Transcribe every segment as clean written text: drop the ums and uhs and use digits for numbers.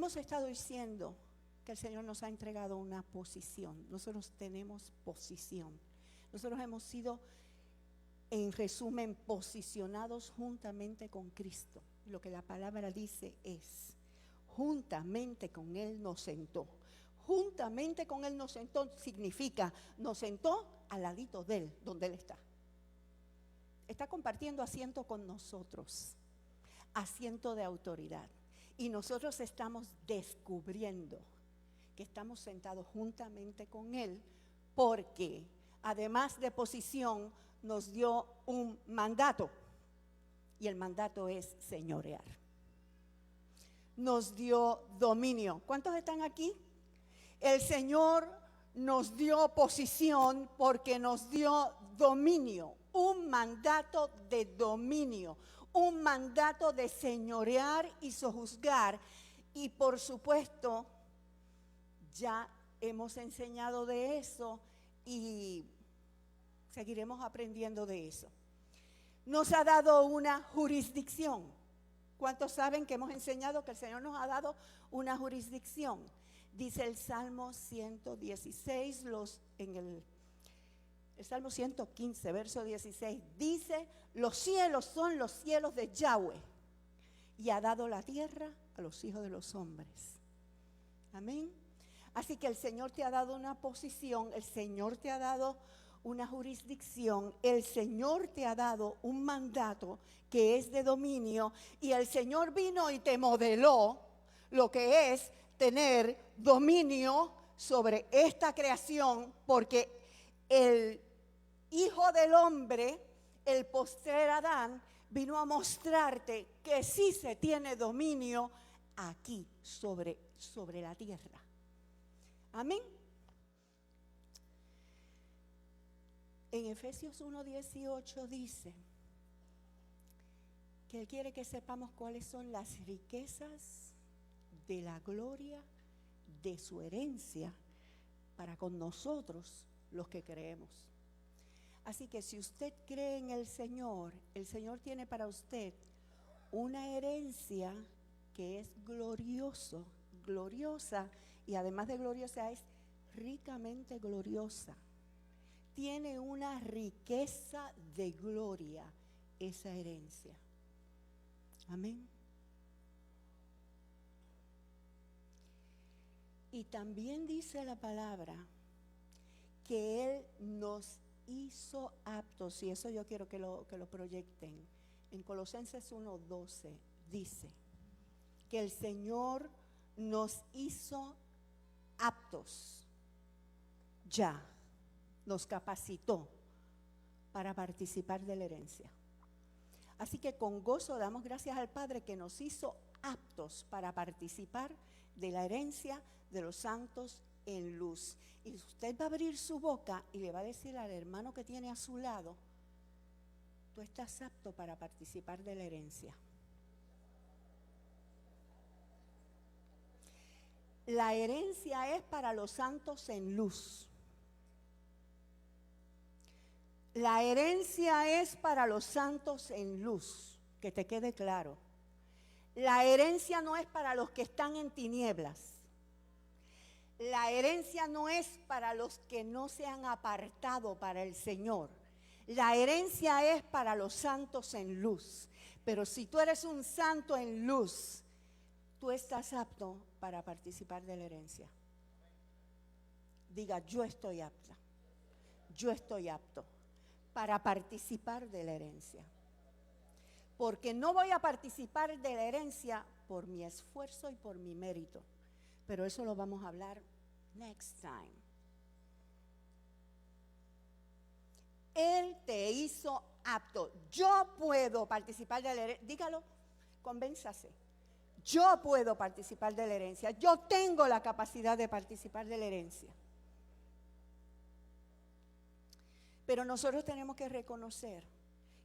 Hemos estado diciendo que el Señor nos ha entregado una posición. Nosotros tenemos posición. Nosotros hemos sido, en resumen, posicionados juntamente con Cristo. Lo que la palabra dice es, juntamente con Él nos sentó. Juntamente con Él nos sentó significa, nos sentó al ladito de Él, donde Él está. Está compartiendo asiento con nosotros, asiento de autoridad. Y nosotros estamos descubriendo que estamos sentados juntamente con Él, porque además de posición nos dio un mandato, y el mandato es señorear. Nos dio dominio. ¿Cuántos están aquí? El Señor nos dio posición porque nos dio dominio, un mandato de dominio, un mandato de señorear y sojuzgar. Y por supuesto, ya hemos enseñado de eso y seguiremos aprendiendo de eso. Nos ha dado una jurisdicción. ¿Cuántos saben que hemos enseñado que el Señor nos ha dado una jurisdicción? Dice el Salmo 116, el Salmo 115, verso 16, dice, los cielos son los cielos de Yahweh y ha dado la tierra a los hijos de los hombres. Amén. Así que el Señor te ha dado una posición, el Señor te ha dado una jurisdicción, el Señor te ha dado un mandato que es de dominio, y el Señor vino y te modeló lo que es tener dominio sobre esta creación, porque el Hijo del Hombre, el postrer Adán, vino a mostrarte que sí se tiene dominio aquí sobre la tierra. Amén. En Efesios 1:18 dice que Él quiere que sepamos cuáles son las riquezas de la gloria de su herencia para con nosotros los que creemos. Así que si usted cree en el Señor tiene para usted una herencia que es gloriosa, y además de gloriosa es ricamente gloriosa. Tiene una riqueza de gloria esa herencia. Amén. Y también dice la palabra que Él nos hizo aptos, y eso yo quiero que lo proyecten. En Colosenses 1:12 dice que el Señor nos hizo aptos, ya nos capacitó para participar de la herencia. Así que con gozo damos gracias al Padre que nos hizo aptos para participar de la herencia de los santos en luz. Y usted va a abrir su boca y le va a decir al hermano que tiene a su lado, tú estás apto para participar de la herencia. La herencia es para los santos en luz. La herencia es para los santos en luz, que te quede claro. La herencia no es para los que están en tinieblas. La herencia no es para los que no se han apartado para el Señor. La herencia es para los santos en luz. Pero si tú eres un santo en luz, tú estás apto para participar de la herencia. Diga, yo estoy apta. Yo estoy apto para participar de la herencia. Porque no voy a participar de la herencia por mi esfuerzo y por mi mérito. Pero eso lo vamos a hablar next time. Él te hizo apto. Yo puedo participar de la herencia. Dígalo, convénzase. Yo puedo participar de la herencia. Yo tengo la capacidad de participar de la herencia. Pero nosotros tenemos que reconocer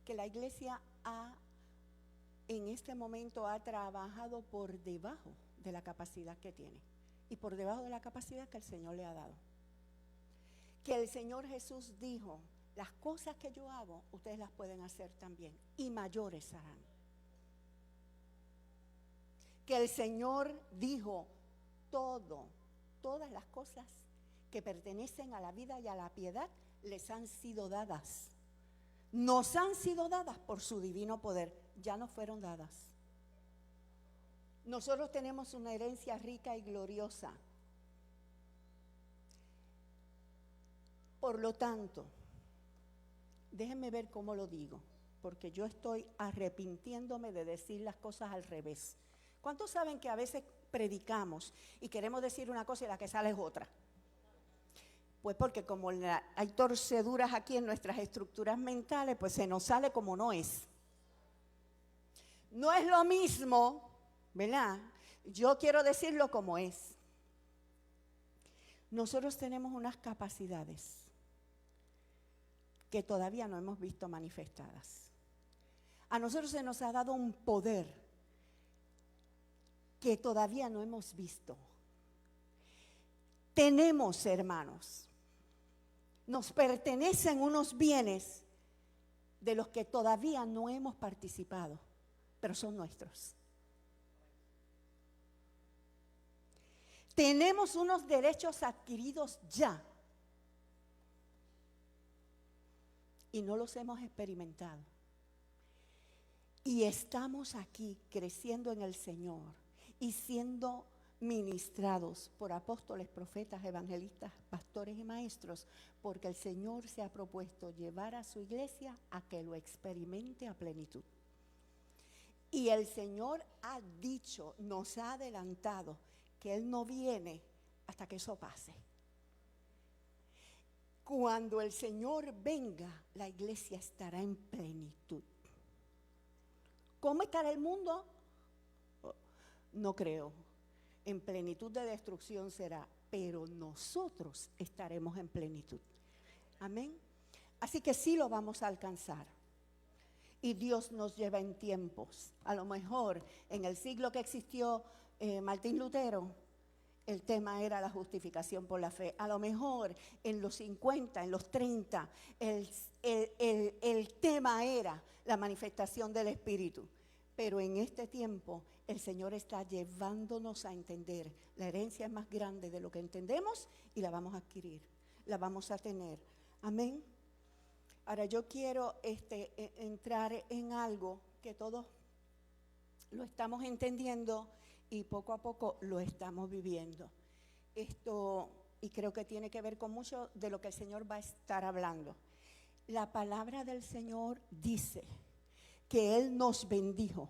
que la iglesia en este momento ha trabajado por debajo de la capacidad que tiene y por debajo de la capacidad que el Señor le ha dado. Que el Señor Jesús dijo, las cosas que yo hago, ustedes las pueden hacer también y mayores harán. que el Señor dijo, todas las cosas que pertenecen a la vida y a la piedad les han sido dadas. Nos han sido dadas por su divino poder, ya nos fueron dadas. Nosotros tenemos una herencia rica y gloriosa. Por lo tanto, déjenme ver cómo lo digo, porque yo estoy arrepintiéndome de decir las cosas al revés. ¿Cuántos saben que a veces predicamos y queremos decir una cosa y la que sale es otra? Pues porque como hay torceduras aquí en nuestras estructuras mentales, pues se nos sale como no es. No es lo mismo, ¿verdad? Yo quiero decirlo como es. Nosotros tenemos unas capacidades que todavía no hemos visto manifestadas. A nosotros se nos ha dado un poder que todavía no hemos visto. Tenemos, hermanos, nos pertenecen unos bienes de los que todavía no hemos participado, pero son nuestros. Tenemos unos derechos adquiridos ya y no los hemos experimentado. Y estamos aquí creciendo en el Señor y siendo ministrados por apóstoles, profetas, evangelistas, pastores y maestros, porque el Señor se ha propuesto llevar a su iglesia a que lo experimente a plenitud. Y el Señor ha dicho, nos ha adelantado, que Él no viene hasta que eso pase. Cuando el Señor venga, la iglesia estará en plenitud. ¿Cómo estará el mundo? No creo. En plenitud de destrucción será, pero nosotros estaremos en plenitud. Amén. Así que sí lo vamos a alcanzar. Y Dios nos lleva en tiempos. A lo mejor en el siglo que existió Martín Lutero, el tema era la justificación por la fe. A lo mejor en los 50, en los 30, el tema era la manifestación del Espíritu. Pero en este tiempo el Señor está llevándonos a entender. La herencia es más grande de lo que entendemos y la vamos a adquirir, la vamos a tener. Amén. Ahora yo quiero entrar en algo que todos lo estamos entendiendo y poco a poco lo estamos viviendo. Y creo que tiene que ver con mucho de lo que el Señor va a estar hablando. La palabra del Señor dice que Él nos bendijo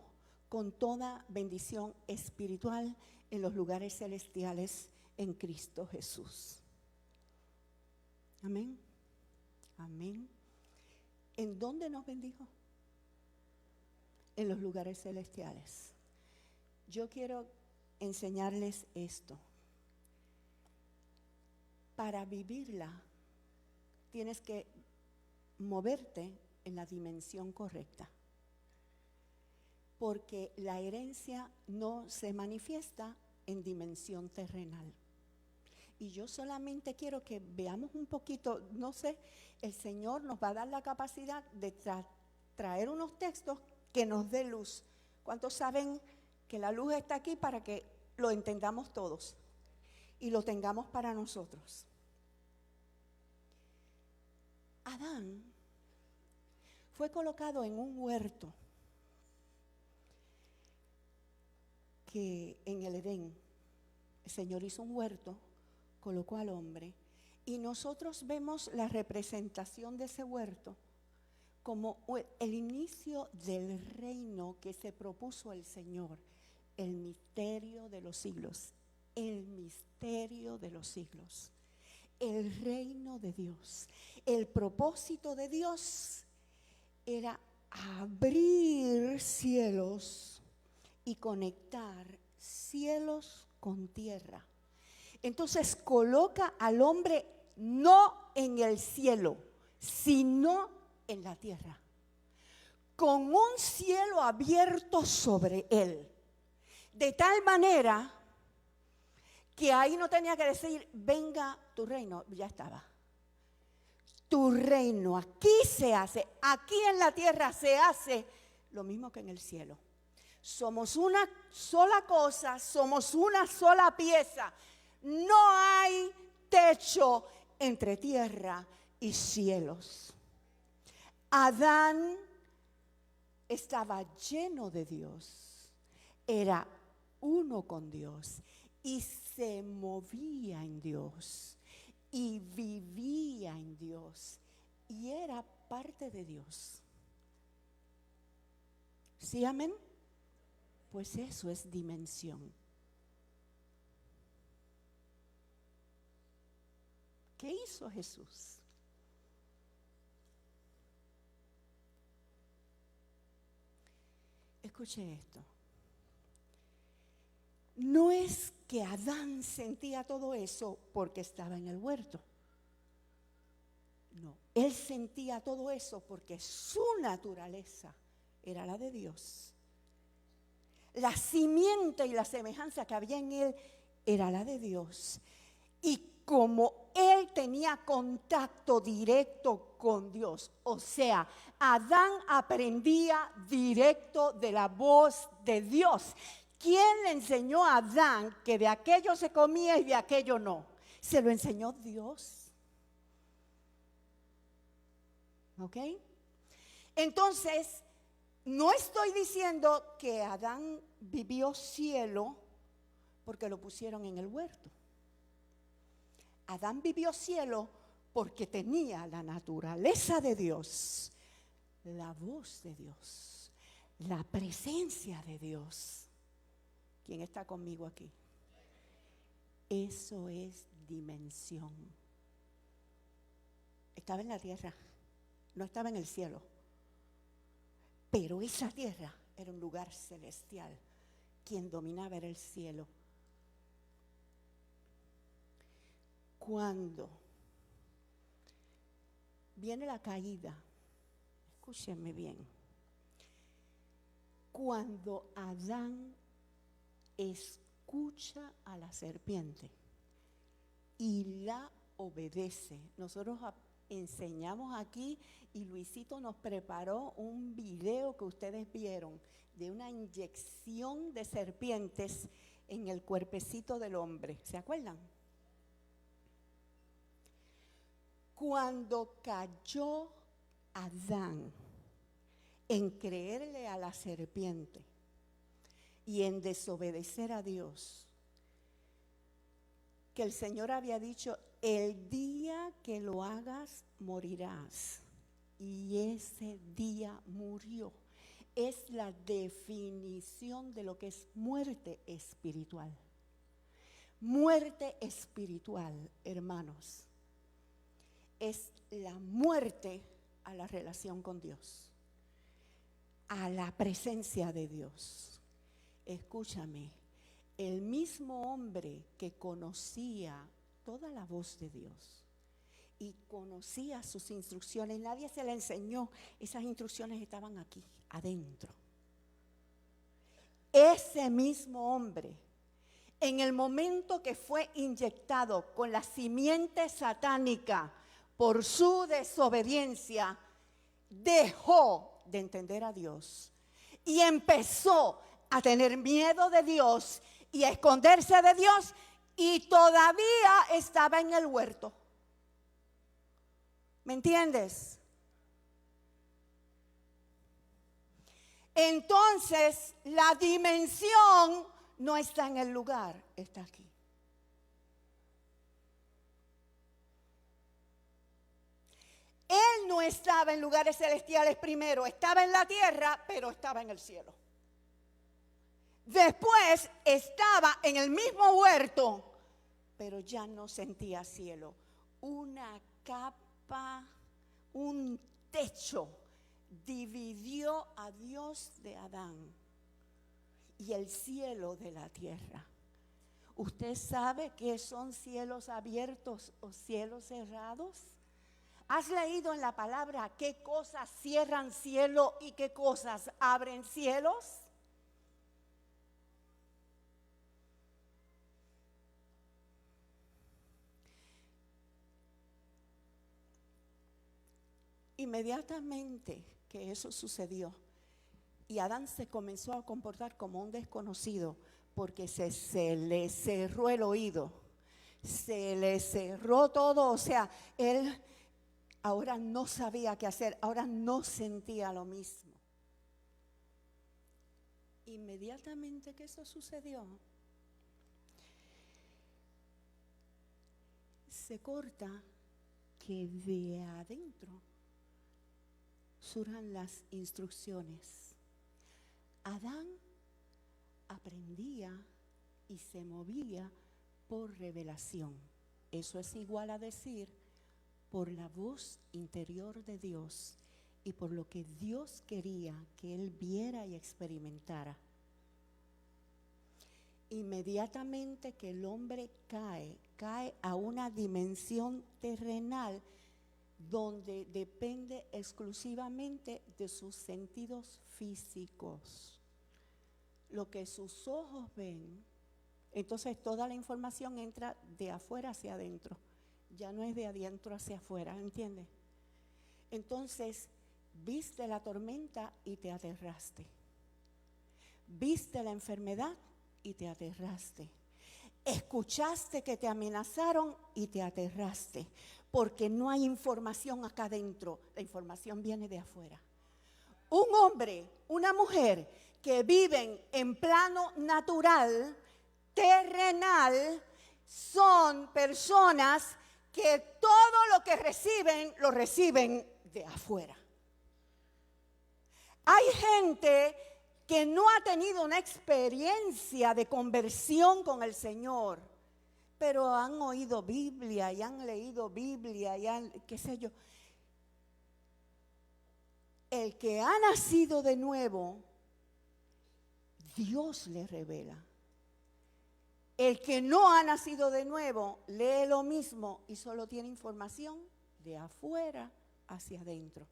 con toda bendición espiritual en los lugares celestiales en Cristo Jesús. Amén. Amén. ¿En dónde nos bendijo? En los lugares celestiales. Yo quiero enseñarles esto. Para vivirla, tienes que moverte en la dimensión correcta. Porque la herencia no se manifiesta en dimensión terrenal. Y yo solamente quiero que veamos un poquito, no sé, el Señor nos va a dar la capacidad de traer unos textos que nos dé luz. ¿Cuántos saben que la luz está aquí para que lo entendamos todos y lo tengamos para nosotros? Adán fue colocado en un huerto que en el Edén, el Señor hizo un huerto, colocó al hombre, y nosotros vemos la representación de ese huerto como el inicio del reino que se propuso el Señor, el misterio de los siglos, el misterio de los siglos, el reino de Dios. El propósito de Dios era abrir cielos y conectar cielos con tierra. Entonces coloca al hombre no en el cielo, sino en la tierra, con un cielo abierto sobre él, de tal manera que ahí no tenía que decir, venga tu reino, ya estaba. Tu reino aquí se hace, aquí en la tierra se hace lo mismo que en el cielo. Somos una sola cosa, somos una sola pieza. No hay techo entre tierra y cielos. Adán estaba lleno de Dios, era uno con Dios y se movía en Dios y vivía en Dios y era parte de Dios. ¿Sí, amén? Pues eso es dimensión. ¿Qué hizo Jesús? Escuche esto. No es que Adán sentía todo eso porque estaba en el huerto. No, él sentía todo eso porque su naturaleza era la de Dios. La simiente y la semejanza que había en él era la de Dios. Y como él tenía contacto directo con Dios, o sea, Adán aprendía directo de la voz de Dios. ¿Quién le enseñó a Adán que de aquello se comía y de aquello no? Se lo enseñó Dios. ¿Ok? Entonces, no estoy diciendo que Adán vivió cielo porque lo pusieron en el huerto. Adán vivió cielo porque tenía la naturaleza de Dios, la voz de Dios, la presencia de Dios. ¿Quién está conmigo aquí? Eso es dimensión. Estaba en la tierra, no estaba en el cielo. Pero esa tierra era un lugar celestial. Quien dominaba era el cielo. Cuando viene la caída, escúchenme bien, cuando Adán escucha a la serpiente y la obedece, nosotros enseñamos aquí y Luisito nos preparó un video que ustedes vieron de una inyección de serpientes en el cuerpecito del hombre, ¿se acuerdan? Cuando cayó Adán en creerle a la serpiente y en desobedecer a Dios, que el Señor había dicho, el día que lo hagas morirás, y ese día murió. Es la definición de lo que es muerte espiritual. Muerte espiritual, hermanos, es la muerte a la relación con Dios, a la presencia de Dios. Escúchame, el mismo hombre que conocía toda la voz de Dios y conocía sus instrucciones, nadie se le enseñó, esas instrucciones estaban aquí, adentro. Ese mismo hombre, en el momento que fue inyectado con la simiente satánica por su desobediencia, dejó de entender a Dios y empezó a tener miedo de Dios y a esconderse de Dios, y todavía estaba en el huerto. ¿Me entiendes? Entonces, la dimensión no está en el lugar, está aquí. Él no estaba en lugares celestiales primero, estaba en la tierra, pero estaba en el cielo. Después estaba en el mismo huerto, pero ya no sentía cielo. Una capa, un techo dividió a Dios de Adán y el cielo de la tierra. ¿Usted sabe qué son cielos abiertos o cielos cerrados? ¿Has leído en la palabra qué cosas cierran cielo y qué cosas abren cielos? Inmediatamente que eso sucedió, Y Adán se comenzó a comportar como un desconocido porque se le cerró el oído, se le cerró todo, o sea, él ahora no sabía qué hacer, ahora no sentía lo mismo. Inmediatamente que eso sucedió, se corta que de adentro surjan las instrucciones. Adán aprendía y se movía por revelación. Eso es igual a decir por la voz interior de Dios y por lo que Dios quería que él viera y experimentara. Inmediatamente que el hombre cae a una dimensión terrenal donde depende exclusivamente de sus sentidos físicos. Lo que sus ojos ven, entonces toda la información entra de afuera hacia adentro, ya no es de adentro hacia afuera, ¿entiendes? Entonces, viste la tormenta y te aterraste. Viste la enfermedad y te aterraste. Escuchaste que te amenazaron y te aterraste, porque no hay información acá adentro, la información viene de afuera. Un hombre, una mujer que viven en plano natural, terrenal, son personas que todo lo que reciben, lo reciben de afuera. Hay gente que no ha tenido una experiencia de conversión con el Señor, pero han oído Biblia y han leído Biblia y han, qué sé yo. El que ha nacido de nuevo, Dios le revela. El que no ha nacido de nuevo, lee lo mismo y solo tiene información de afuera hacia adentro.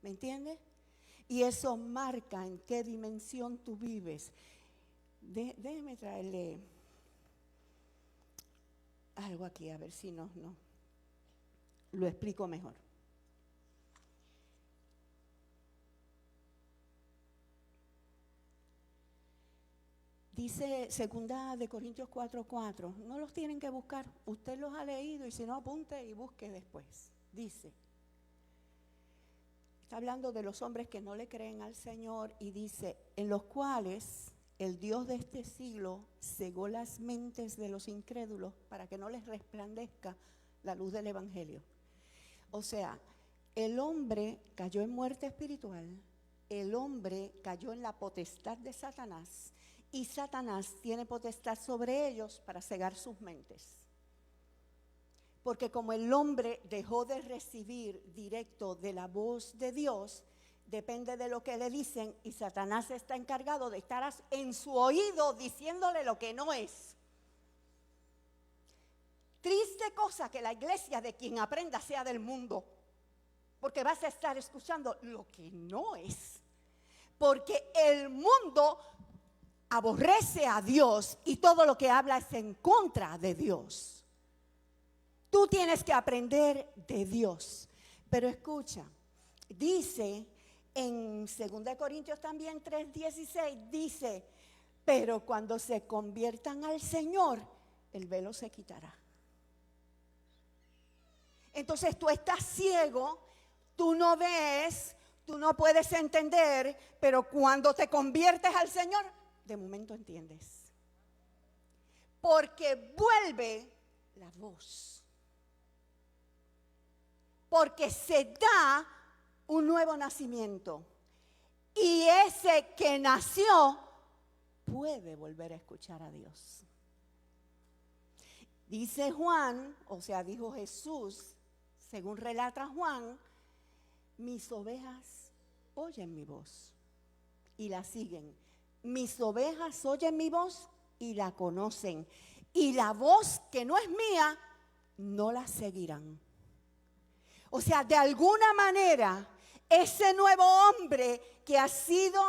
¿Me entiendes? Y eso marca en qué dimensión tú vives. Déjeme traerle algo aquí, a ver si no lo explico mejor. Dice 2 de Corintios 4:4, no los tienen que buscar, usted los ha leído y si no apunte y busque después. Dice, está hablando de los hombres que no le creen al Señor y dice, en los cuales el Dios de este siglo cegó las mentes de los incrédulos para que no les resplandezca la luz del Evangelio. O sea, el hombre cayó en muerte espiritual, el hombre cayó en la potestad de Satanás y Satanás tiene potestad sobre ellos para cegar sus mentes. Porque como el hombre dejó de recibir directo de la voz de Dios, depende de lo que le dicen y Satanás está encargado de estar en su oído diciéndole lo que no es. Triste cosa que la iglesia de quien aprenda sea del mundo, porque vas a estar escuchando lo que no es. Porque el mundo aborrece a Dios y todo lo que habla es en contra de Dios. Tú tienes que aprender de Dios. Pero escucha, dice en 2 Corintios también 3:16, dice, pero cuando se conviertan al Señor, el velo se quitará. Entonces tú estás ciego, tú no ves, tú no puedes entender, pero cuando te conviertes al Señor, de momento entiendes. Porque vuelve la voz. Porque se da un nuevo nacimiento. Y ese que nació puede volver a escuchar a Dios. Dice Juan, o sea, dijo Jesús, según relata Juan, mis ovejas oyen mi voz y la siguen. Mis ovejas oyen mi voz y la conocen. Y la voz que no es mía, no la seguirán. O sea, de alguna manera, ese nuevo hombre que ha sido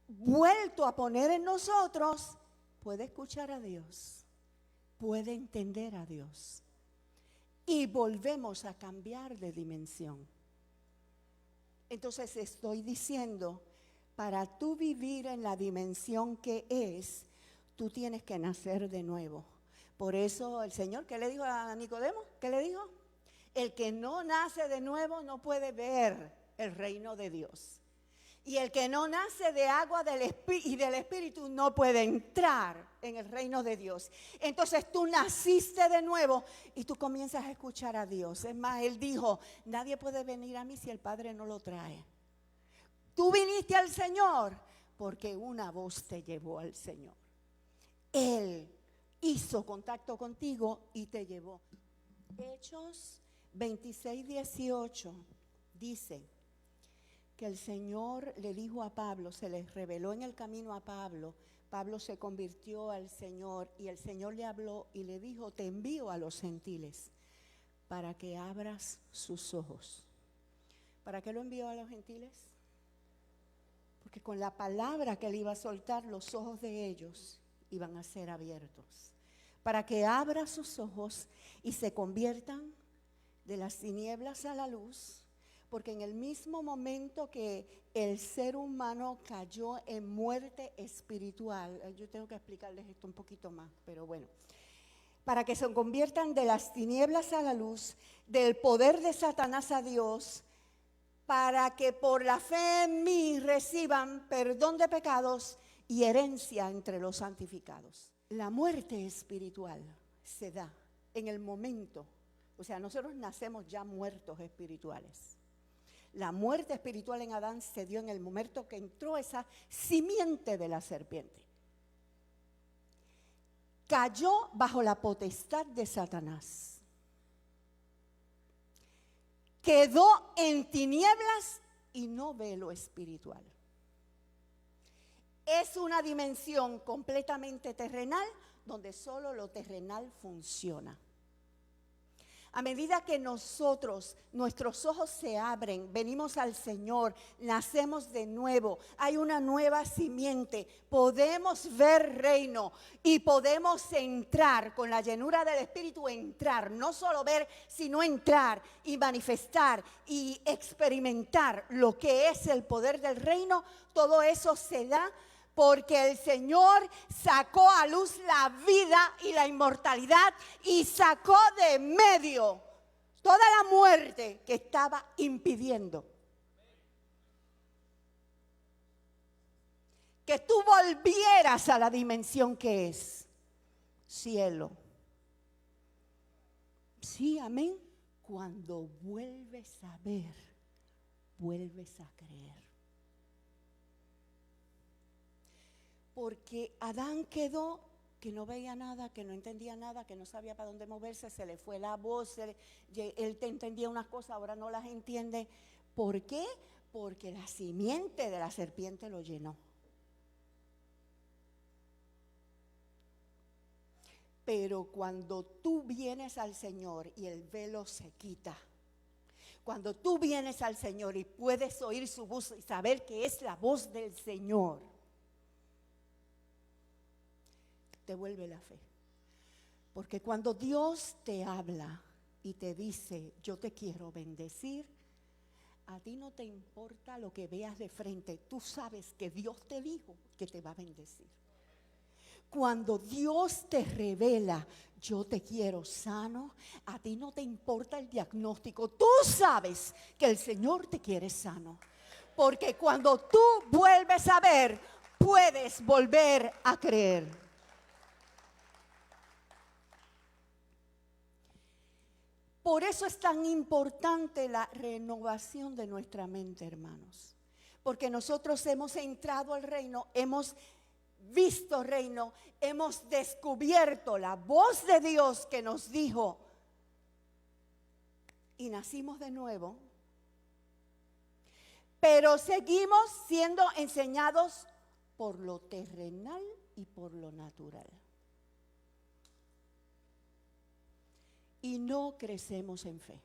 vuelto a poner en nosotros, puede escuchar a Dios, puede entender a Dios. Y volvemos a cambiar de dimensión. Entonces estoy diciendo para tú vivir en la dimensión que es, tú tienes que nacer de nuevo. Por eso el Señor, ¿qué le dijo a Nicodemo? ¿Qué le dijo? El que no nace de nuevo no puede ver el reino de Dios. Y el que no nace de agua y del Espíritu no puede entrar en el reino de Dios. Entonces tú naciste de nuevo y tú comienzas a escuchar a Dios. Es más, Él dijo, nadie puede venir a mí si el Padre no lo trae. Tú viniste al Señor porque una voz te llevó al Señor. Él hizo contacto contigo y te llevó. Hechos 26:18 dice que el Señor le dijo a Pablo, se les reveló en el camino a Pablo. Pablo se convirtió al Señor y el Señor le habló y le dijo, te envío a los gentiles para que abras sus ojos. ¿Para qué lo envió a los gentiles? Porque con la palabra que él iba a soltar, los ojos de ellos iban a ser abiertos. Para que abra sus ojos y se conviertan de las tinieblas a la luz. Porque en el mismo momento que el ser humano cayó en muerte espiritual, yo tengo que explicarles esto un poquito más, pero bueno. Para que se conviertan de las tinieblas a la luz, del poder de Satanás a Dios, para que por la fe en mí reciban perdón de pecados y herencia entre los santificados. La muerte espiritual se da en el momento, o sea, nosotros nacemos ya muertos espirituales. La muerte espiritual en Adán se dio en el momento que entró esa simiente de la serpiente. Cayó bajo la potestad de Satanás. Quedó en tinieblas y no ve lo espiritual. Es una dimensión completamente terrenal donde solo lo terrenal funciona. A medida que nuestros ojos se abren, venimos al Señor, nacemos de nuevo, hay una nueva simiente, podemos ver reino y podemos entrar con la llenura del Espíritu, entrar, no solo ver, sino entrar y manifestar y experimentar lo que es el poder del reino. Todo eso se da porque el Señor sacó a luz la vida y la inmortalidad y sacó de medio toda la muerte que estaba impidiendo que tú volvieras a la dimensión que es cielo. Sí, amén. Cuando vuelves a ver, vuelves a creer. Porque Adán quedó que no veía nada, que no entendía nada, que no sabía para dónde moverse, se le fue la voz, él te entendía unas cosas, ahora no las entiende. ¿Por qué? Porque la simiente de la serpiente lo llenó. Pero cuando tú vienes al Señor y el velo se quita, cuando tú vienes al Señor y puedes oír su voz y saber que es la voz del Señor, te vuelve la fe. Porque cuando Dios te habla y te dice, yo te quiero bendecir, a ti no te importa lo que veas de frente. Tú sabes que Dios te dijo que te va a bendecir. Cuando Dios te revela, yo te quiero sano, a ti no te importa el diagnóstico. Tú sabes que el Señor te quiere sano. Porque cuando tú vuelves a ver, puedes volver a creer. Por eso es tan importante la renovación de nuestra mente, hermanos. Porque nosotros hemos entrado al reino, hemos visto reino, hemos descubierto la voz de Dios que nos dijo y nacimos de nuevo. Pero seguimos siendo enseñados por lo terrenal y por lo natural. Y no crecemos en fe.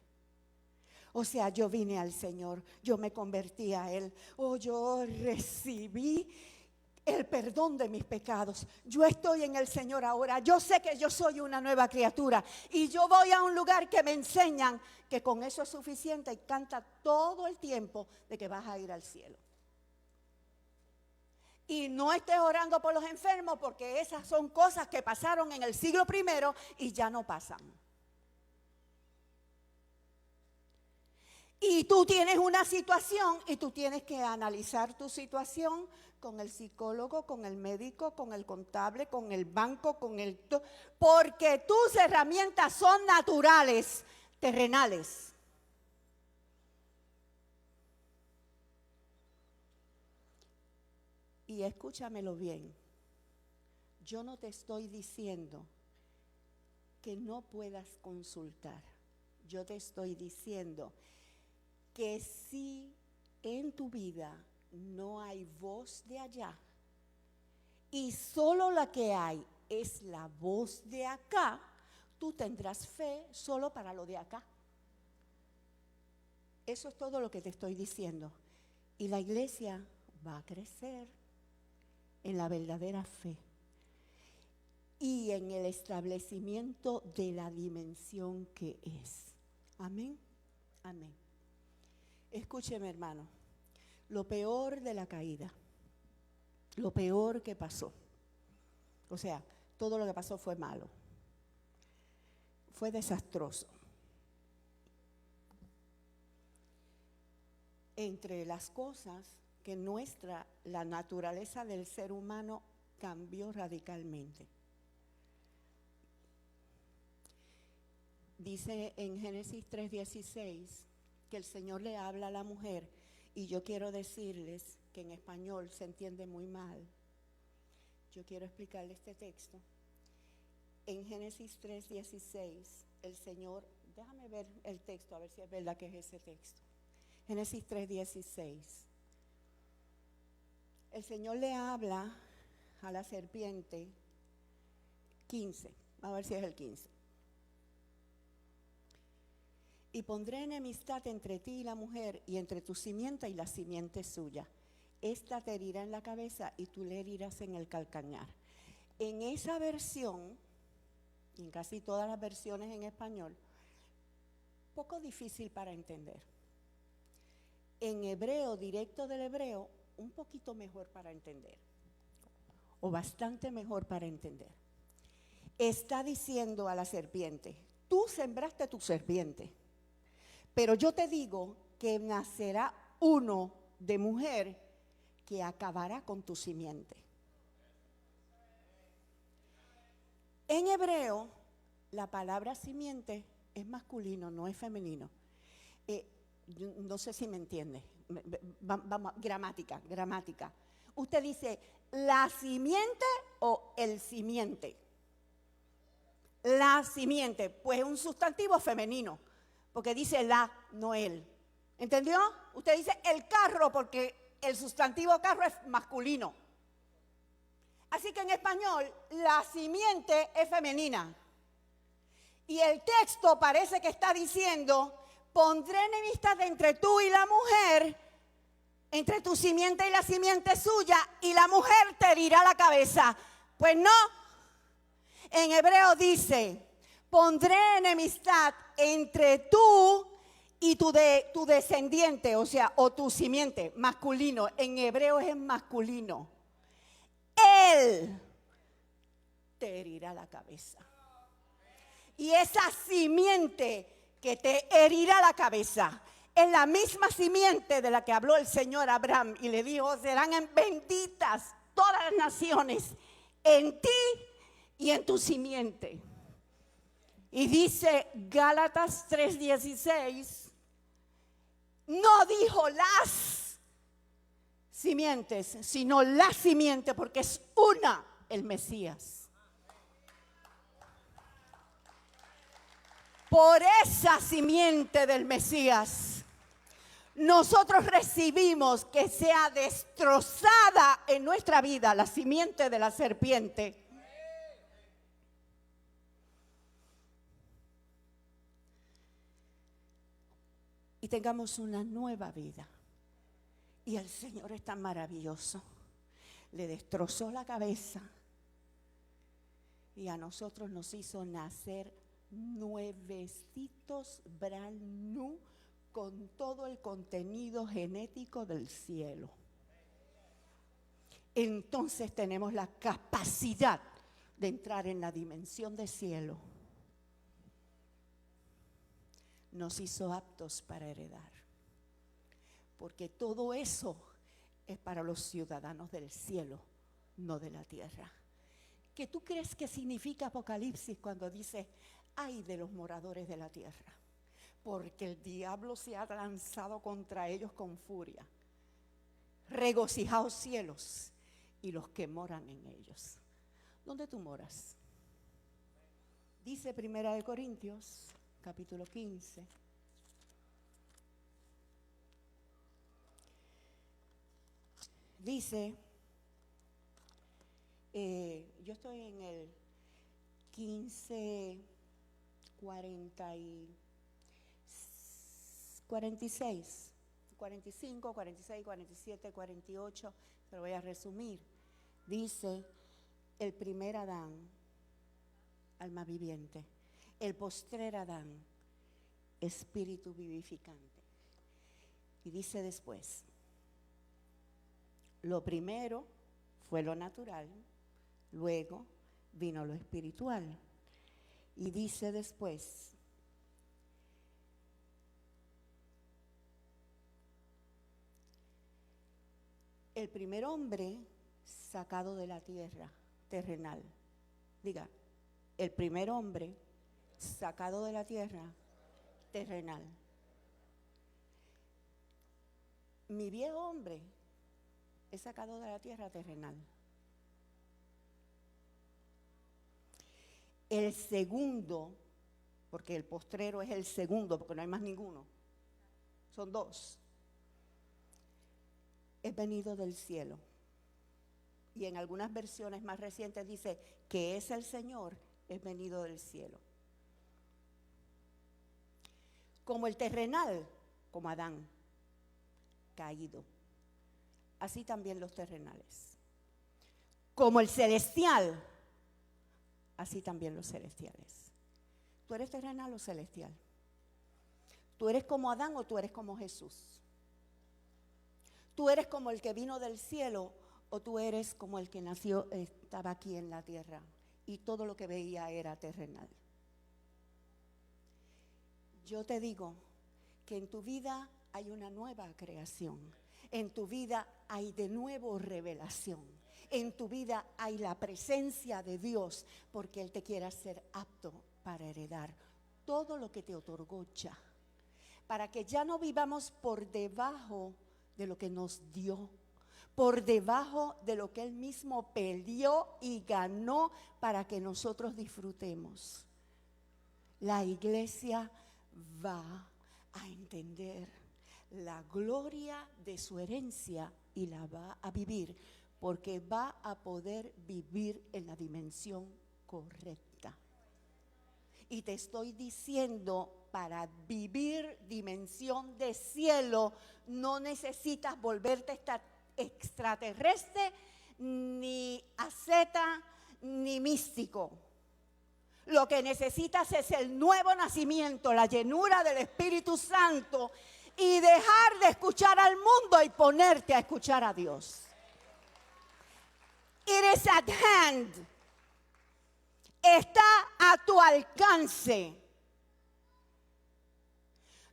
O sea, yo vine al Señor, yo me convertí a Él, yo recibí el perdón de mis pecados. Yo estoy en el Señor ahora, yo sé que yo soy una nueva criatura y yo voy a un lugar que me enseñan que con eso es suficiente y canta todo el tiempo de que vas a ir al cielo. Y no estés orando por los enfermos, porque esas son cosas que pasaron en el siglo primero y ya no pasan. Y tú tienes una situación y tú tienes que analizar tu situación con el psicólogo, con el médico, con el contable, con el banco, porque tus herramientas son naturales, terrenales. Y escúchamelo bien, yo no te estoy diciendo que no puedas consultar. Yo te estoy diciendo que si en tu vida no hay voz de allá y solo la que hay es la voz de acá, tú tendrás fe solo para lo de acá. Eso es todo lo que te estoy diciendo. Y la iglesia va a crecer en la verdadera fe y en el establecimiento de la dimensión que es. Amén, amén. Escúcheme, hermano, lo peor de la caída, lo peor que pasó, o sea, todo lo que pasó fue malo, fue desastroso. Entre las cosas que la naturaleza del ser humano cambió radicalmente. Dice en Génesis 3:16 que el Señor le habla a la mujer, y yo quiero decirles que en español se entiende muy mal. Yo quiero explicarle este texto. En Génesis 3:16, el Señor, déjame ver el texto, a ver si es verdad que es ese texto. Génesis 3:16. El Señor le habla a la serpiente, 15, a ver si es el 15. Y pondré enemistad entre ti y la mujer, y entre tu simiente y la simiente suya. Esta te herirá en la cabeza y tú le herirás en el calcañar. En esa versión, y en casi todas las versiones en español, poco difícil para entender. En hebreo, directo del hebreo, un poquito mejor para entender, o bastante mejor para entender. Está diciendo a la serpiente, tú sembraste tu serpiente, pero yo te digo que nacerá uno de mujer que acabará con tu simiente. En hebreo, la palabra simiente es masculino, no es femenino. No sé si me entiende. Vamos, gramática. Usted dice, ¿la simiente o el simiente? La simiente, pues es un sustantivo femenino, porque dice la, no él. ¿Entendió? Usted dice el carro porque el sustantivo carro es masculino. Así que en español, la simiente es femenina. Y el texto parece que está diciendo, pondré enemistad entre tú y la mujer, entre tu simiente y la simiente suya, y la mujer te herirá la cabeza. Pues no. En hebreo dice, pondré enemistad entre tú y tu descendiente, o sea, o tu simiente, masculino. En hebreo es masculino. Él te herirá la cabeza. Y esa simiente que te herirá la cabeza es la misma simiente de la que habló el Señor a Abraham y le dijo, serán benditas todas las naciones en ti y en tu simiente. Y dice Gálatas 3:16, no dijo las simientes, sino la simiente, porque es una, el Mesías. Por esa simiente del Mesías, nosotros recibimos que sea destrozada en nuestra vida la simiente de la serpiente. Y tengamos una nueva vida. Y el Señor es tan maravilloso. Le destrozó la cabeza y a nosotros nos hizo nacer nuevecitos, brand new, con todo el contenido genético del cielo. entonces tenemos la capacidad de entrar en la dimensión del cielo. Nos hizo aptos para heredar, porque todo eso es para los ciudadanos del cielo, no de la tierra. ¿Qué tú crees que significa Apocalipsis cuando dice, ay de los moradores de la tierra? Porque el diablo se ha lanzado contra ellos con furia. Regocijaos cielos y los que moran en ellos. ¿Dónde tú moras? Dice Primera de Corintios, capítulo 15. Dice, yo estoy en el 15, 46, 45, 46, 47, 48, se lo voy a resumir. Dice, el primer Adán, alma viviente, el postrer Adán, espíritu vivificante. Y dice después, lo primero fue lo natural, luego vino lo espiritual. Y dice después, el primer hombre sacado de la tierra terrenal. Diga, el primer hombre sacado de la tierra terrenal. Mi viejo hombre es sacado de la tierra terrenal. El segundo, porque el postrero es el segundo, porque no hay más ninguno, son dos, es venido del cielo. Y en algunas versiones más recientes dice que es el Señor, es venido del cielo. Como el terrenal, como Adán, caído. Así también los terrenales. Como el celestial, así también los celestiales. ¿Tú eres terrenal o celestial? ¿Tú eres como Adán o tú eres como Jesús? ¿Tú eres como el que vino del cielo o tú eres como el que nació, estaba aquí en la tierra y todo lo que veía era terrenal? Yo te digo que en tu vida hay una nueva creación. En tu vida hay de nuevo revelación. En tu vida hay la presencia de Dios, porque Él te quiere hacer apto para heredar todo lo que te otorgó ya. Para que ya no vivamos por debajo de lo que nos dio, por debajo de lo que Él mismo peleó y ganó para que nosotros disfrutemos. La iglesia va a entender la gloria de su herencia y la va a vivir, porque va a poder vivir en la dimensión correcta. Y te estoy diciendo, para vivir dimensión de cielo, no necesitas volverte extraterrestre, ni asceta, ni místico. Lo que necesitas es el nuevo nacimiento, la llenura del Espíritu Santo, y dejar de escuchar al mundo y ponerte a escuchar a Dios. It is at hand. Está a tu alcance.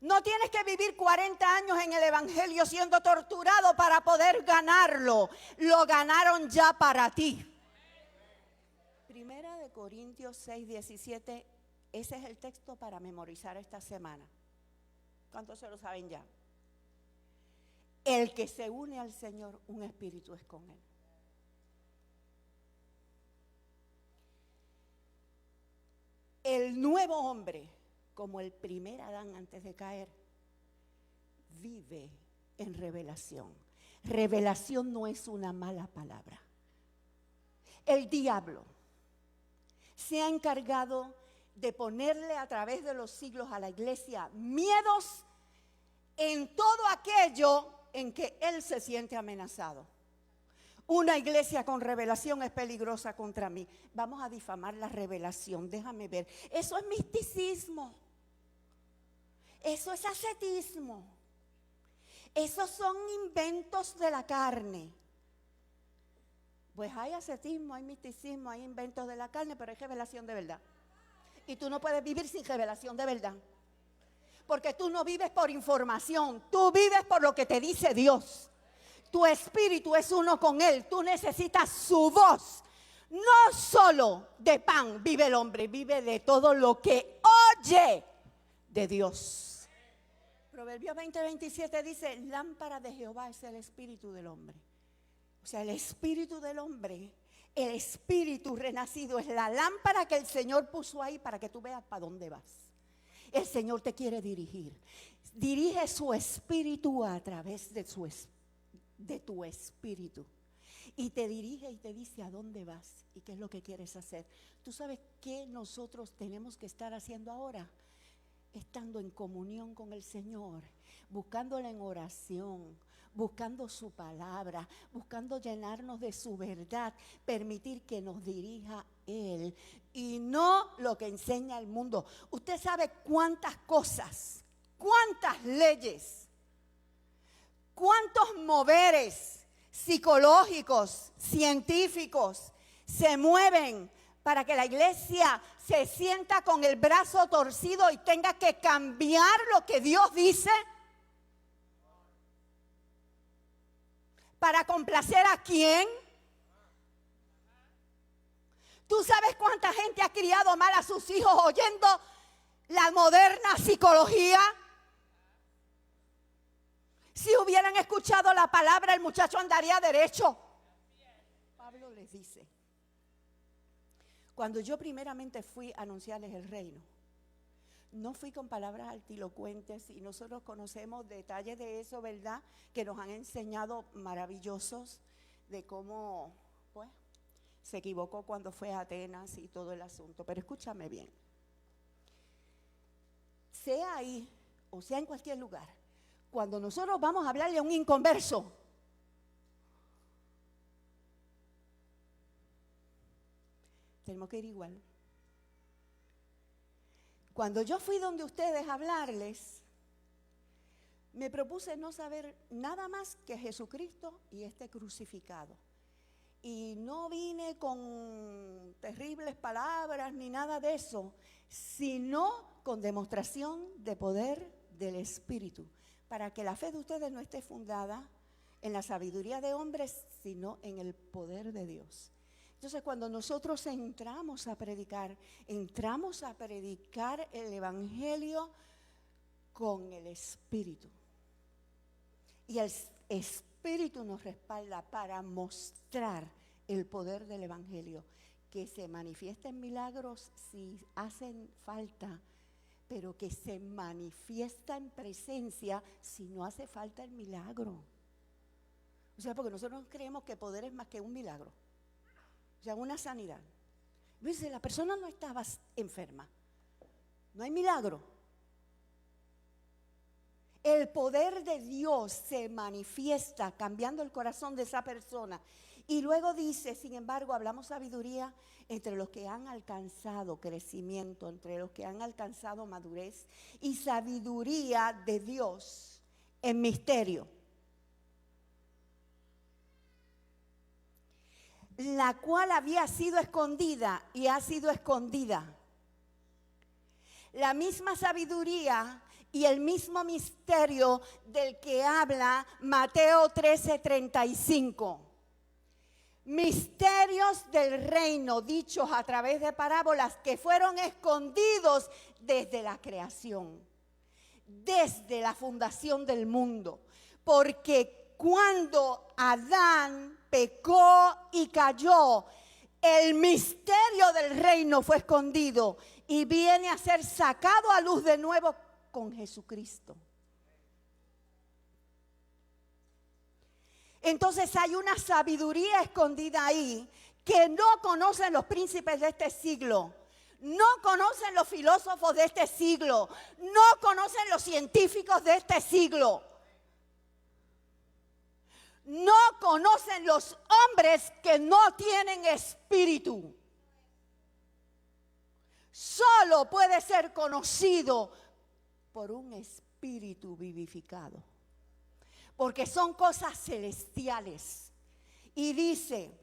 No tienes que vivir 40 años en el evangelio siendo torturado para poder ganarlo. Lo ganaron ya para ti. Primera de Corintios 6, 17, ese es el texto para memorizar esta semana. ¿Cuántos se lo saben ya? El que se une al Señor, un espíritu es con Él. El nuevo hombre, como el primer Adán antes de caer, vive en revelación. Revelación no es una mala palabra. El diablo se ha encargado de ponerle a través de los siglos a la iglesia miedos en todo aquello en que él se siente amenazado. Una iglesia con revelación es peligrosa contra mí. Vamos a difamar la revelación, déjame ver. Eso es misticismo. Eso es ascetismo. Esos son inventos de la carne. Pues hay ascetismo, hay misticismo, hay inventos de la carne, pero hay revelación de verdad. Y tú no puedes vivir sin revelación de verdad. Porque tú no vives por información, tú vives por lo que te dice Dios. Tu espíritu es uno con Él, tú necesitas su voz. No solo de pan vive el hombre, vive de todo lo que oye de Dios. Proverbios 20:27 dice, lámpara de Jehová es el espíritu del hombre. O sea, el espíritu del hombre, el espíritu renacido es la lámpara que el Señor puso ahí para que tú veas para dónde vas. El Señor te quiere dirigir. Dirige su espíritu a través de tu espíritu. Y te dirige y te dice a dónde vas y qué es lo que quieres hacer. ¿Tú sabes qué nosotros tenemos que estar haciendo ahora? Estando en comunión con el Señor, buscándole en oración, buscando su palabra, buscando llenarnos de su verdad, permitir que nos dirija Él y no lo que enseña el mundo. Usted sabe cuántas cosas, cuántas leyes, cuántos moveres psicológicos, científicos se mueven para que la iglesia se sienta con el brazo torcido y tenga que cambiar lo que Dios dice. ¿Para complacer a quién? ¿Tú sabes cuánta gente ha criado mal a sus hijos oyendo la moderna psicología? Si hubieran escuchado la palabra, el muchacho andaría derecho. Pablo les dice, cuando yo primeramente fui a anunciarles el reino, no fui con palabras altilocuentes y nosotros conocemos detalles de eso, ¿verdad? Que nos han enseñado maravillosos de cómo, pues, se equivocó cuando fue a Atenas y todo el asunto. Pero escúchame bien. Sea ahí o sea en cualquier lugar, cuando nosotros vamos a hablarle a un inconverso, tenemos que ir igual. Cuando yo fui donde ustedes a hablarles, me propuse no saber nada más que Jesucristo y este crucificado. Y no vine con terribles palabras ni nada de eso, sino con demostración de poder del Espíritu, para que la fe de ustedes no esté fundada en la sabiduría de hombres, sino en el poder de Dios. Entonces, cuando nosotros entramos a predicar el Evangelio con el Espíritu. Y el Espíritu nos respalda para mostrar el poder del Evangelio, que se manifiesta en milagros si hacen falta, pero que se manifiesta en presencia si no hace falta el milagro. O sea, porque nosotros creemos que poder es más que un milagro. O sea, una sanidad. Dice, la persona no estaba enferma. No hay milagro. El poder de Dios se manifiesta cambiando el corazón de esa persona. Y luego dice, sin embargo, hablamos sabiduría entre los que han alcanzado crecimiento, entre los que han alcanzado madurez y sabiduría de Dios en misterio, la cual había sido escondida y ha sido escondida. La misma sabiduría y el mismo misterio del que habla Mateo 13:35. Misterios del reino dichos a través de parábolas que fueron escondidos desde la creación, desde la fundación del mundo. Porque cuando Adán pecó y cayó, el misterio del reino fue escondido y viene a ser sacado a luz de nuevo con Jesucristo. Entonces hay una sabiduría escondida ahí que no conocen los príncipes de este siglo, no conocen los filósofos de este siglo, no conocen los científicos de este siglo. No conocen los hombres que no tienen espíritu. Solo puede ser conocido por un espíritu vivificado. Porque son cosas celestiales. Y dice,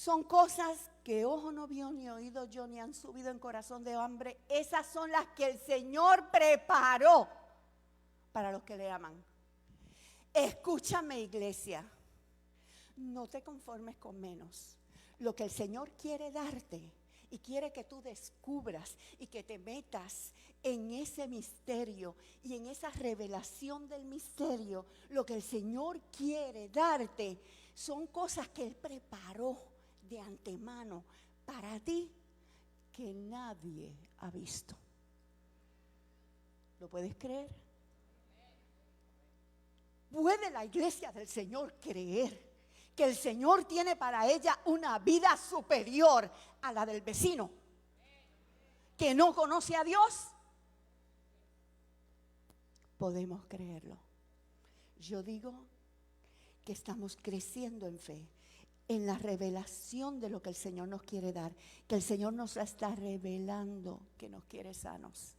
Son cosas que ojo no vio, ni oído yo, ni han subido en corazón de hombre. Esas son las que el Señor preparó para los que le aman. Escúchame, iglesia, no te conformes con menos. Lo que el Señor quiere darte y quiere que tú descubras y que te metas en ese misterio y en esa revelación del misterio, lo que el Señor quiere darte son cosas que Él preparó de antemano para ti que nadie ha visto. ¿Lo puedes creer? ¿Puede la iglesia del Señor creer que el Señor tiene para ella una vida superior a la del vecino que no conoce a Dios? Podemos creerlo. Yo digo que estamos creciendo en fe, en la revelación de lo que el Señor nos quiere dar, que el Señor nos está revelando que nos quiere sanos,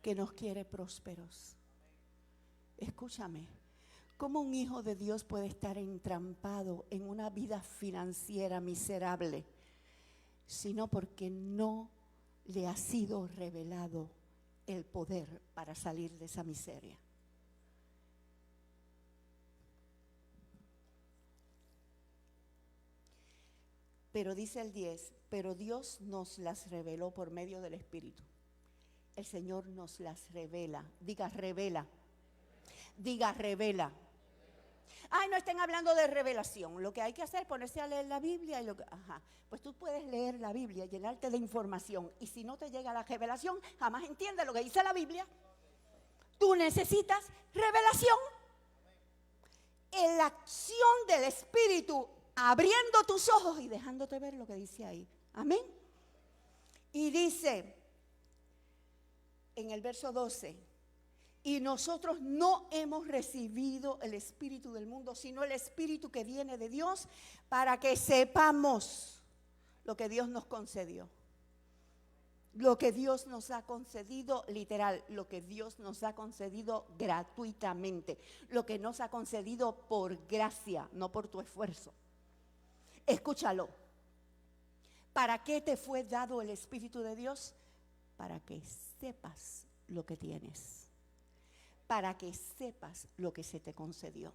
que nos quiere prósperos. Escúchame, ¿cómo un hijo de Dios puede estar entrampado en una vida financiera miserable? Sino porque no le ha sido revelado el poder para salir de esa miseria. Pero dice el 10, pero Dios nos las reveló por medio del Espíritu. El Señor nos las revela. Diga revela. Diga revela. Ay, no estén hablando de revelación. Lo que hay que hacer es ponerse a leer la Biblia. Pues tú puedes leer la Biblia, llenarte de información. Y si no te llega la revelación, jamás entiendes lo que dice la Biblia. Tú necesitas revelación. En la acción del Espíritu, abriendo tus ojos y dejándote ver lo que dice ahí. Amén. Y dice en el verso 12, y nosotros no hemos recibido el espíritu del mundo, sino el espíritu que viene de Dios, para que sepamos lo que Dios nos concedió. Lo que Dios nos ha concedido, literal, lo que Dios nos ha concedido gratuitamente, lo que nos ha concedido por gracia, no por tu esfuerzo. Escúchalo. ¿Para qué te fue dado el Espíritu de Dios? Para que sepas lo que tienes. Para que sepas lo que se te concedió.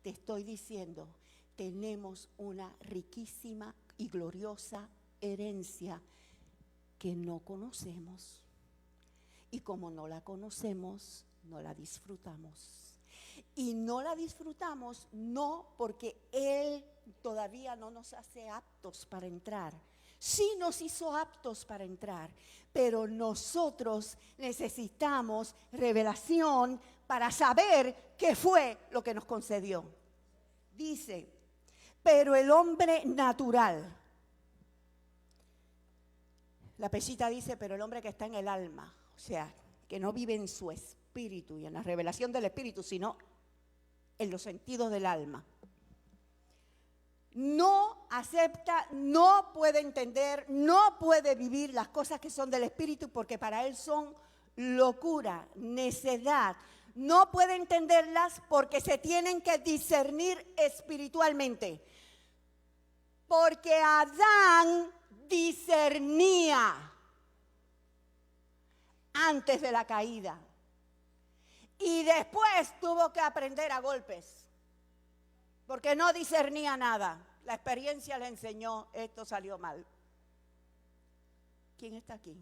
Te estoy diciendo, tenemos una riquísima y gloriosa herencia que no conocemos. Y como no la conocemos, no la disfrutamos. Y no la disfrutamos no porque Él todavía no nos hace aptos para entrar. Sí nos hizo aptos para entrar, pero nosotros necesitamos revelación para saber qué fue lo que nos concedió. Dice, pero el hombre natural. La Peshita dice, pero el hombre que está en el alma, o sea, que no vive en su espíritu y en la revelación del espíritu, sino en los sentidos del alma. No acepta, no puede entender, no puede vivir las cosas que son del espíritu porque para él son locura, necedad. No puede entenderlas porque se tienen que discernir espiritualmente. Porque Adán discernía antes de la caída y después tuvo que aprender a golpes. Porque no discernía nada. La experiencia le enseñó, esto salió mal. ¿Quién está aquí?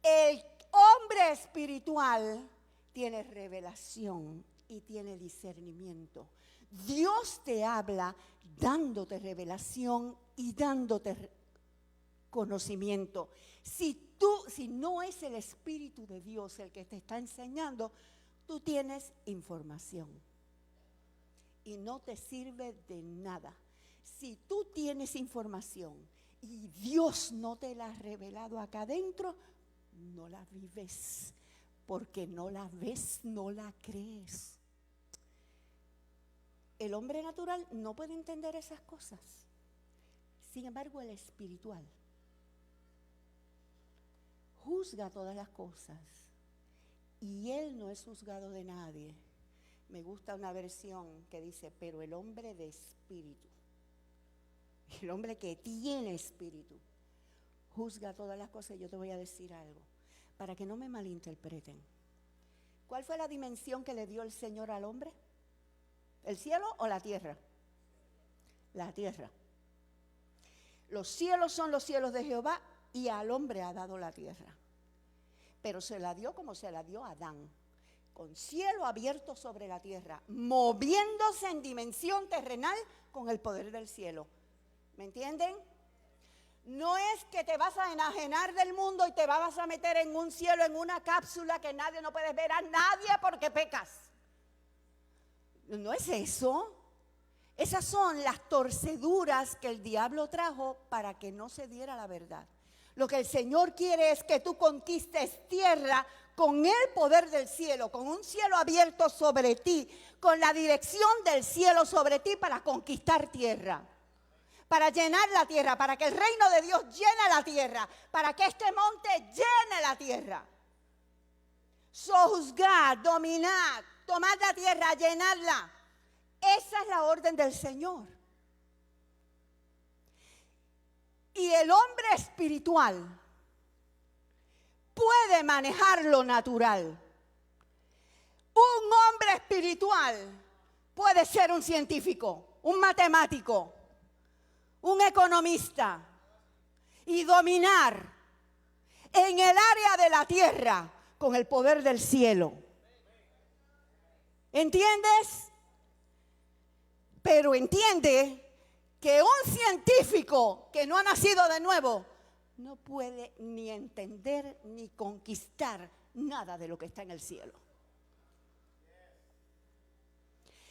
El hombre espiritual tiene revelación y tiene discernimiento. Dios te habla dándote revelación y dándote conocimiento. Si no es el Espíritu de Dios el que te está enseñando, tú tienes información. Y no te sirve de nada. Si tú tienes información y Dios no te la ha revelado acá adentro, no la vives. Porque no la ves, no la crees. El hombre natural no puede entender esas cosas. Sin embargo, el espiritual juzga todas las cosas. Y él no es juzgado de nadie. Me gusta una versión que dice, pero el hombre de espíritu El hombre que tiene espíritu juzga todas las cosas. Yo te voy a decir algo, para que no me malinterpreten. ¿Cuál fue la dimensión que le dio el Señor al hombre? ¿El cielo o la tierra? La tierra. Los cielos son los cielos de Jehová y al hombre ha dado la tierra. Pero se la dio como se la dio a Adán, con cielo abierto sobre la tierra, moviéndose en dimensión terrenal con el poder del cielo. ¿Me entienden? No es que te vas a enajenar del mundo y te vas a meter en un cielo, en una cápsula que nadie, no puedes ver a nadie porque pecas. No es eso. Esas son las torceduras que el diablo trajo para que no se diera la verdad. Lo que el Señor quiere es que tú conquistes tierra con el poder del cielo, con un cielo abierto sobre ti, con la dirección del cielo sobre ti para conquistar tierra, para llenar la tierra, para que el reino de Dios llene la tierra, para que este monte llene la tierra. Sojuzgar, dominar, tomar la tierra, llenarla. Esa es la orden del Señor. Y el hombre espiritual puede manejar lo natural. Un hombre espiritual puede ser un científico, un matemático, un economista y dominar en el área de la tierra con el poder del cielo. ¿Entiendes? Pero entiende que un científico que no ha nacido de nuevo no puede ni entender ni conquistar nada de lo que está en el cielo.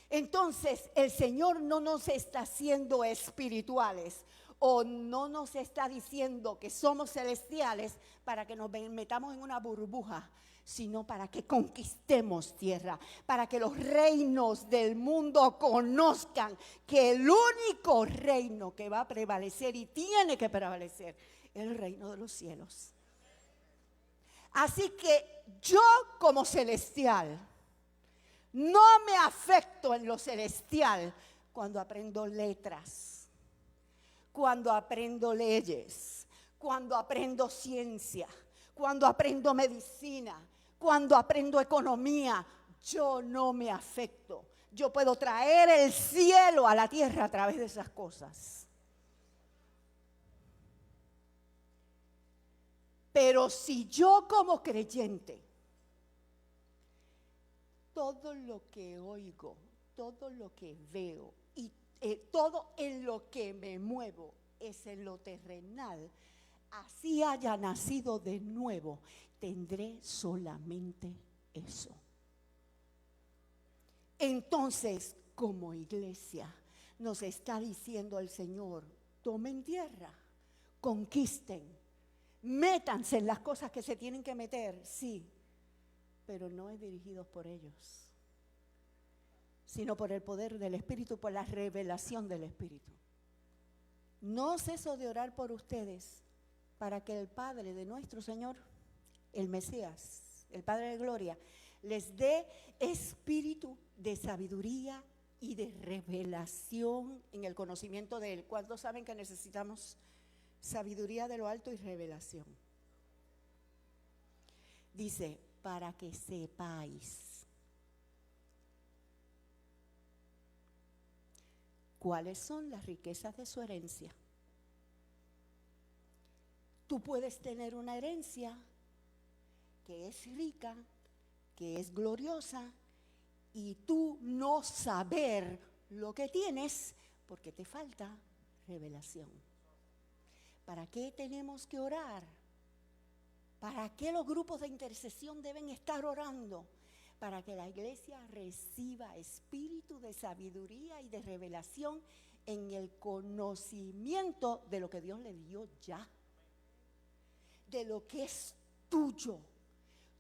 Entonces, el Señor no nos está haciendo espirituales o no nos está diciendo que somos celestiales para que nos metamos en una burbuja, sino para que conquistemos tierra, para que los reinos del mundo conozcan que el único reino que va a prevalecer y tiene que prevalecer es el reino de los cielos. Así que yo como celestial no me afecto en lo celestial cuando aprendo letras, cuando aprendo leyes, cuando aprendo ciencia, cuando aprendo medicina, cuando aprendo economía. Yo no me afecto. Yo puedo traer el cielo a la tierra a través de esas cosas. Pero si yo como creyente, todo lo que oigo, todo lo que veo y todo en lo que me muevo es en lo terrenal, así haya nacido de nuevo, tendré solamente eso. Entonces, como iglesia, nos está diciendo el Señor, tomen tierra, conquisten, métanse en las cosas que se tienen que meter, sí, pero no es dirigidos por ellos, sino por el poder del Espíritu, por la revelación del Espíritu. No ceso de orar por ustedes para que el Padre de nuestro Señor, el Mesías, el Padre de Gloria, les dé espíritu de sabiduría y de revelación en el conocimiento de Él. ¿Cuántos saben que necesitamos sabiduría de lo alto y revelación? Dice, para que sepáis cuáles son las riquezas de su herencia. Tú puedes tener una herencia que es rica, que es gloriosa, y tú no saber lo que tienes porque te falta revelación. ¿Para qué tenemos que orar? ¿Para qué los grupos de intercesión deben estar orando? Para que la iglesia reciba espíritu de sabiduría y de revelación en el conocimiento de lo que Dios le dio ya, de lo que es tuyo.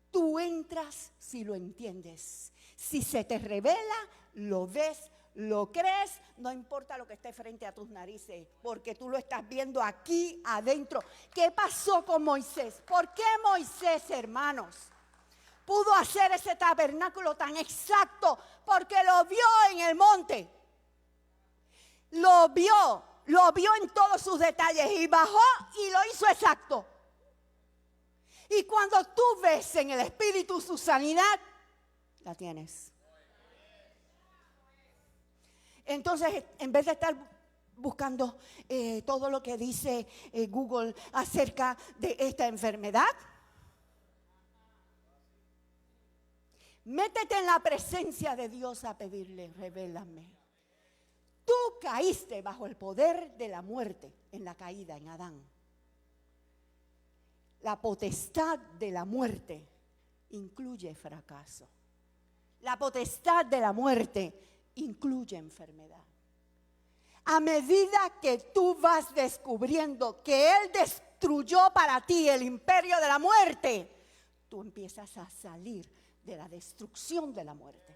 Tú entras si lo entiendes. Si se te revela, lo ves, lo crees, no importa lo que esté frente a tus narices, porque tú lo estás viendo aquí adentro. ¿Qué pasó con Moisés? ¿Por qué Moisés, hermanos, pudo hacer ese tabernáculo tan exacto? Porque lo vio en el monte. Lo vio, lo vio en todos sus detalles y bajó y lo hizo exacto. Y cuando tú ves en el Espíritu su sanidad, la tienes. Entonces, en vez de estar buscando todo lo que dice Google acerca de esta enfermedad, métete en la presencia de Dios a pedirle, revélame. Tú caíste bajo el poder de la muerte en la caída en Adán. La potestad de la muerte incluye fracaso. La potestad de la muerte incluye enfermedad. A medida que tú vas descubriendo que Él destruyó para ti el imperio de la muerte, tú empiezas a salir de la destrucción de la muerte.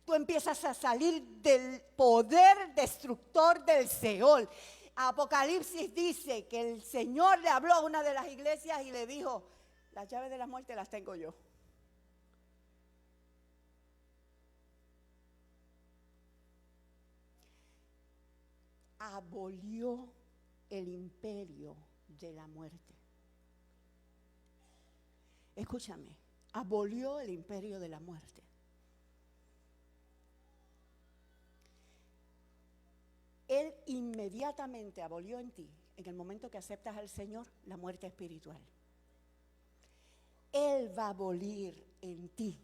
Tú empiezas a salir del poder destructor del Seol. Apocalipsis dice que el Señor le habló a una de las iglesias y le dijo: las llaves de la muerte las tengo yo. Abolió el imperio de la muerte. Escúchame, abolió el imperio de la muerte. Él inmediatamente abolió en ti, en el momento que aceptas al Señor, la muerte espiritual. Él va a abolir en ti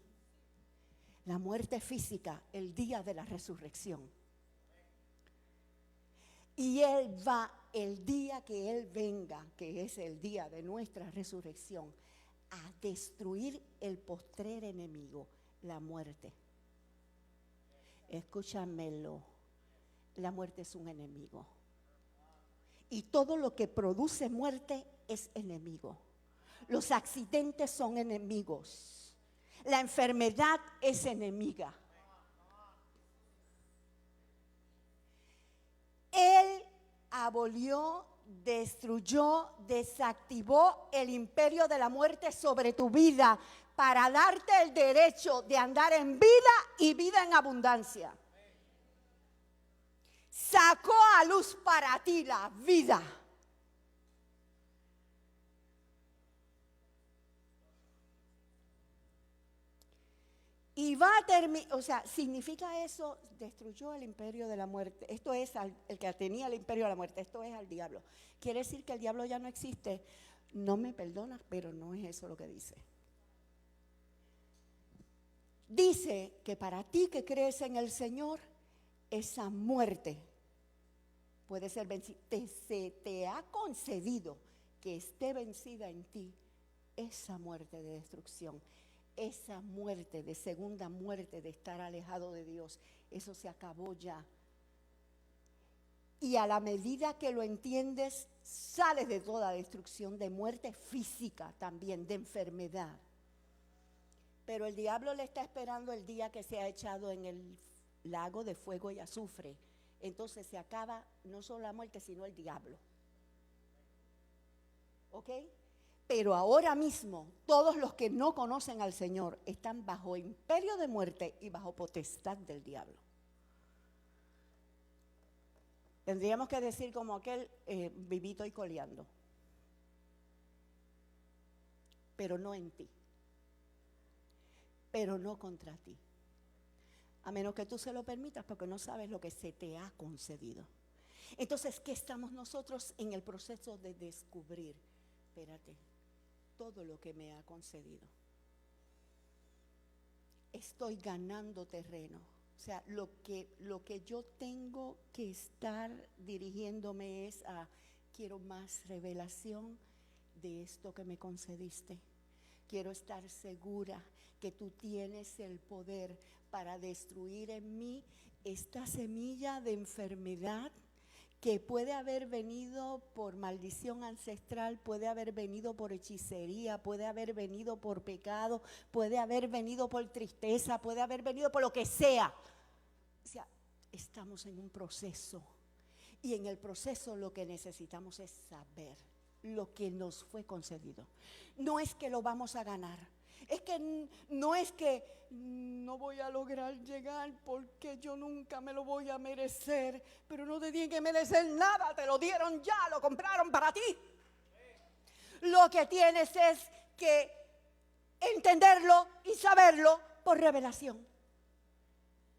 la muerte física el día de la resurrección. Y Él va, el día que Él venga, que es el día de nuestra resurrección, a destruir el postrer enemigo, la muerte. Escúchamelo. La muerte es un enemigo. Y todo lo que produce muerte es enemigo. Los accidentes son enemigos. La enfermedad es enemiga. Él abolió, destruyó, desactivó el imperio de la muerte sobre tu vida para darte el derecho de andar en vida y vida en abundancia. Sacó a luz para ti la vida. Y va a terminar, o sea, significa eso, destruyó el imperio de la muerte. Esto es el que tenía el imperio de la muerte, esto es al diablo. ¿Quiere decir que el diablo ya no existe? No me perdonas, pero no es eso lo que dice. Dice que para ti que crees en el Señor, esa muerte puede ser vencida. Se te ha concedido que esté vencida en ti esa muerte de destrucción. Esa muerte de segunda muerte, de estar alejado de Dios, eso se acabó ya. Y a la medida que lo entiendes, sales de toda destrucción, de muerte física también, de enfermedad. Pero el diablo le está esperando el día que sea echado en el lago de fuego y azufre. Entonces se acaba no solo la muerte, sino el diablo. ¿Ok? Pero ahora mismo, todos los que no conocen al Señor están bajo imperio de muerte y bajo potestad del diablo. Tendríamos que decir como aquel vivito y coleando. Pero no en ti. Pero no contra ti. A menos que tú se lo permitas, porque no sabes lo que se te ha concedido. Entonces, ¿qué estamos nosotros en el proceso de descubrir? Espérate. Todo lo que me ha concedido. Estoy ganando terreno. O sea, lo que yo tengo que estar dirigiéndome es a, quiero más revelación de esto que me concediste. Quiero estar segura que tú tienes el poder para destruir en mí esta semilla de enfermedad que puede haber venido por maldición ancestral, puede haber venido por hechicería, puede haber venido por pecado, puede haber venido por tristeza, puede haber venido por lo que sea. O sea, estamos en un proceso y en el proceso lo que necesitamos es saber lo que nos fue concedido. No es que lo vamos a ganar, Es que no es que no voy a lograr llegar porque yo nunca me lo voy a merecer, pero no te tienen que merecer nada, te lo dieron ya, lo compraron para ti. Lo que tienes es que entenderlo y saberlo por revelación.